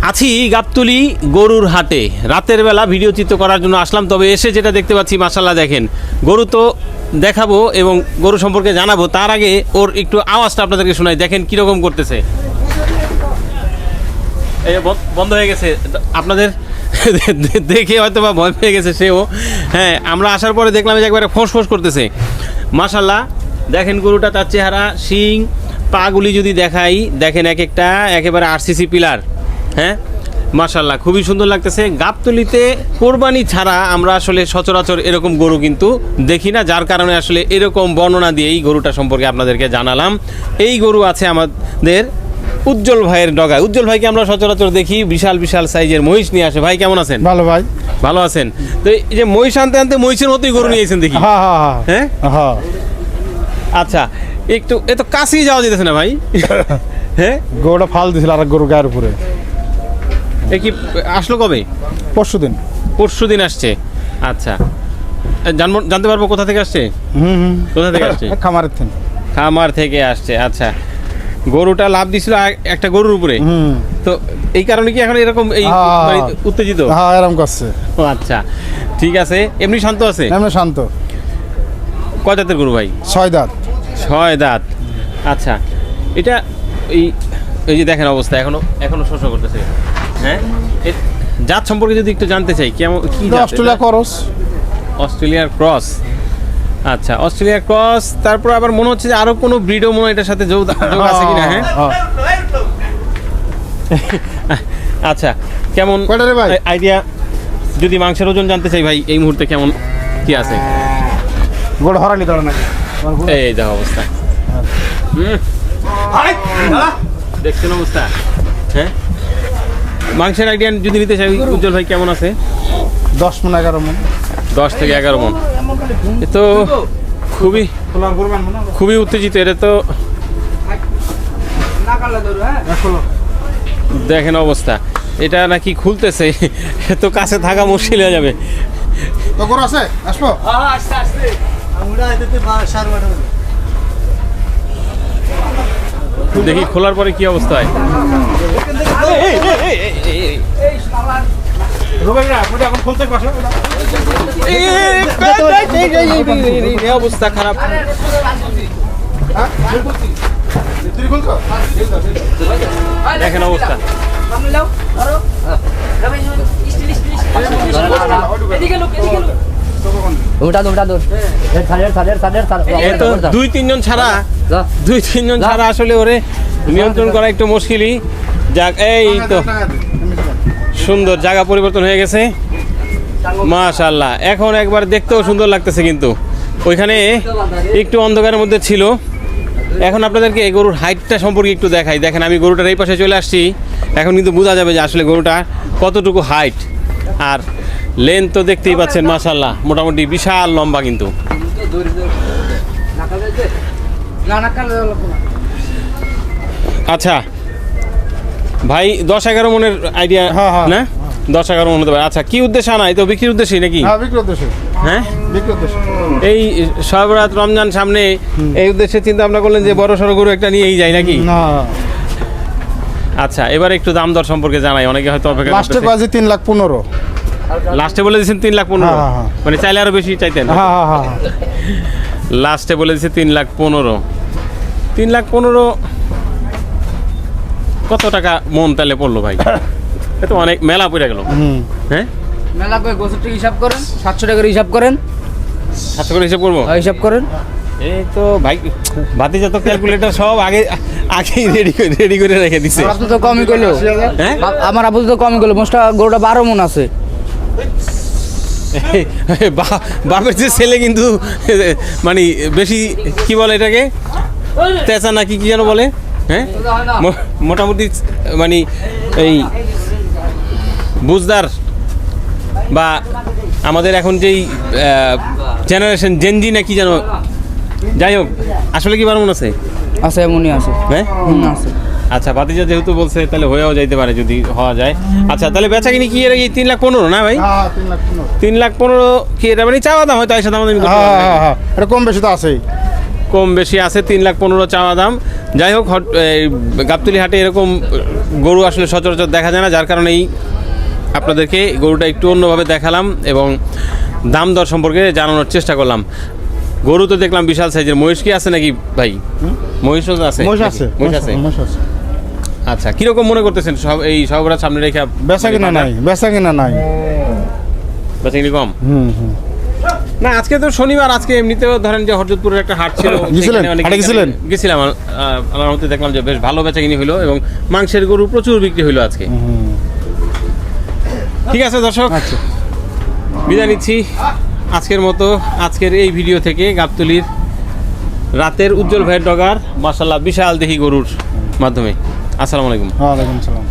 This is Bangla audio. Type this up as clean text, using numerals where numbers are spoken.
আছি গাবতলী গরুর হাটে। রাতের বেলা ভিডিও চিত্র করার জন্য আসলাম, তবে এসে যেটা দেখতে পাচ্ছি মাশাআল্লাহ দেখেন, গরু তো দেখাবো এবং গরু সম্পর্কে জানাবো, তার আগে ওর একটু আওয়াজটা আপনাদেরকে শোনাই, দেখেন কীরকম করতেছে। এই বন্ধ হয়ে গেছে, আপনাদের দেখে হয়তো বা ভয় পেয়ে গেছে সেও। হ্যাঁ, আমরা আসার পরে দেখলাম যে একবারে ফোঁস ফোঁস করতেছে। মাশাআল্লাহ দেখেন গরুটা, তার চেহারা, শিং, পাগুলি যদি দেখাই, দেখেন এক একটা একেবারে আরসিসি পিলার। হ্যাঁ মাশাআল্লাহ খুবই সুন্দর লাগতেছে। গাবতলীতে কোরবানি ছাড়া আমরা আসলে সচরাচর এরকম গরু কিন্তু দেখি না, যার কারণে আসলে এরকম বর্ণনা দিয়ে এই গরুটা সম্পর্কে আপনাদেরকে জানালাম। এই গরু আছে আমাদের উজ্জ্বল ভাইয়ের ডগায়। উজ্জ্বল ভাইকে আমরা সচরাচর দেখি বিশাল বিশাল সাইজের মহিষ নিয়ে আসে। ভাই কেমন আছেন? ভালো ভাই। ভালো আছেন তো? এই যে মহিষ আনতে আনতে মহিষের মতোই গরু নিয়েছেন দেখি। হ্যাঁ হ্যাঁ, আচ্ছা, একটু এত কাছেই যাওয়া যেতেছে না ভাই? হ্যাঁ, গরুটা ফাল দিছিল আর গরু গায়ের উপরে। এ কি আসলো কবে? পরশুদিন। পরশুদিন আসছে। আচ্ছা, জানতে পারবো কোথা থেকে আসছে? কোথা থেকে আসছে? খামারের থেকে। খামার থেকে আসছে। আচ্ছা, গরুটা লাভ দিছিল একটা গরুর উপরে, তো এই কারণে কি এখন এরকম এই মানে উত্তেজিত? হ্যাঁ, এরকম করছে। ও আচ্ছা, ঠিক আছে। এমনি শান্ত আছে? এমনি শান্ত। কয় দাঁতের গরু ভাই? 6 দাঁত। 6 দাঁত। আচ্ছা, এটা এই এই যে দেখেন অবস্থা, এখনো শোষণ করতেছে। হ্যাঁ, জাত সম্পর্কে যদি একটু জানতে চাই, কেমন কি জাত? Australia cross. অস্ট্রেলিয়ার ক্রস। আচ্ছা, অস্ট্রেলিয়ার ক্রস। তারপর আবার মনে হচ্ছে যে আরো কোনো ব্রিডও মনে হয় এটার সাথে যোগ আছে কিনা। হ্যাঁ, আচ্ছা, কেমন আইডিয়া যদি মাংসের ওজন জানতে চাই ভাই, এই মুহূর্তে কেমন কি আছে? গোড় হরালি ধরে নাকি? এই দেখো অবস্থা, দেখছেন অবস্থা। হ্যাঁ, মাংসের আইডিয়া যদি নিতে চাই উজ্জ্বল ভাই, কেমন আছে? 10 মণ 11 মণ। 10 থেকে 11 মণ। এ তো খুবই উত্তেজিত। এটা তো দেখেন অবস্থা, এটা নাকি খুলতেছে, তো কাছে থাকা মুশকিল হয়ে যাবে। দেখি খোলার পরে কি অবস্থা হয়। অবস্থা খারাপ। দেখেন অবস্থা, দুই তিনজন ছাড়া আসলে ওরে নিয়ন্ত্রণ করা একটু মুশকিলই। যাক, এই তো সুন্দর জায়গা পরিবর্তন হয়ে গেছে মাশাআল্লাহ। এখন একবার দেখতেও সুন্দর লাগতেছে, কিন্তু ওইখানে একটু অন্ধকারের মধ্যে ছিল। এখন আপনাদেরকে এই গরুর হাইটটা সম্পর্কে একটু দেখাই। দেখেন, আমি গরুটার এই পাশে চলে আসছি, এখন কিন্তু বোঝা যাবে যে আসলে গরুটা কতটুকু হাইট। আর লেন্থ তো দেখতেই পাচ্ছেন মাশাআল্লাহ, মোটামুটি বিশাল লম্বা কিন্তু। আচ্ছা ভাই, 10-11 মণের আইডিয়া না? 10-11 মণ হতে পারে। আচ্ছা, কি উদ্দেশ্যে আনা? এই তো বিক্রির উদ্দেশ্যে নাকি? হ্যাঁ, এই সবরাত রমজান সামনে, এই উদ্দেশ্যে চিন্তা ভাবনা করলেন যে বড় সড়ো গরু একটা নিয়েই যায় নাকি? আচ্ছা, এবার একটু দাম দর সম্পর্কে জানাই, অনেকে হয়তো অপেক্ষা করতেছে। লাস্টে বাজে 3,15,000। লাস্টে বলে দিয়েছেন 3,15,000, মানে চাইলে আরো বেশি চাইতেন? লাস্টে বলে দিয়েছে 3,15,000। 3,15,000 কত টাকা মন তাহলে পড়লো ভাই? এ তো অনেক মেলা পড়ে গেল। হ্যাঁ, মেলা করে গোছরটি হিসাব করেন, 700 টাকার হিসাব করেন। 700 করে হিসাব করবো? হিসাব করেন। এই তো ভাই, ভাতিজা তো ক্যালকুলেটর সব আগেই রেডি করে রেখে দিছে। আপনি তো কমই করলো। হ্যাঁ, আমার আপনি তো কমই করলো। মোস্টা গরুটা 12 মণ আছে। বাপের যে ছেলে কিন্তু মানে বেশি কি বলে এটাকে, তেচা নাকি কি যেন বলে। হ্যাঁ, মোটামুটি মানে এই বুঝদার বা আমাদের এখন যেই জেনারেশন জেনজি নাকি যেন, যাই হোক, আসলে কি বারমন আছে? আছে, এমনই আছে। হ্যাঁ, আছে। আচ্ছা, ভাতিজা যেহেতু বলছে তাহলে হয়েও যাইতে পারে যদি হওয়া যায়। আচ্ছা, তাহলে বেচা কিনি কি এর 3,15,000 না ভাই? 3,15,000 কি এটা মানে চাওয়া দাম? হয়তো আইসা দাম এটা কম বেশি তো আছেই। কম বেশি আছে, 3,15,000 চাওয়া দাম। যাই হোক, এই গাবতলী হাটে এরকম গরু আসলে সচরাচর দেখা যায় না, যার কারণেই আপনাদেরকে গরুটা একটু অন্যভাবে দেখালাম এবং দাম দর সম্পর্কে জানানোর চেষ্টা করলাম। গরু তো দেখলাম বিশাল সাইজের। মহিষ কি আছে নাকি ভাই? মহিষও আছে? মহিষ আছে, মহিষ আছে। মহিষ আছে। আচ্ছা, কিরকম মনে করতেছেন সব এই সবরা সামনে রেখে? বেচা কিনা নাই, বেচা কিনা নাই। বেচা কিনা কম? হুম। না, আজকে তো শনিবার, আজকে এমনিতেও ধরেন যে হরজতপুরের একটা হাট ছিল। গেছিলেন? সেখানে অনেক হাটে গেছিলেন? গেছিলাম। আমার মতে দেখলাম যে বেশ ভালো বেচা কিনি হলো এবং মাংসের গরু প্রচুর বিক্রি হলো আজকে। ঠিক আছে দর্শক, আচ্ছা, বিদায় নিচ্ছি আজকের মতো। আজকের এই ভিডিও থেকে গাবতলীর রাতের উজ্জ্বল ভাইয়ের ডগার মাশাআল্লাহ বিশাল দেহি গরুর মাধ্যমে। আসসালামু আলাইকুম। ওয়ালাইকুম আসসালাম।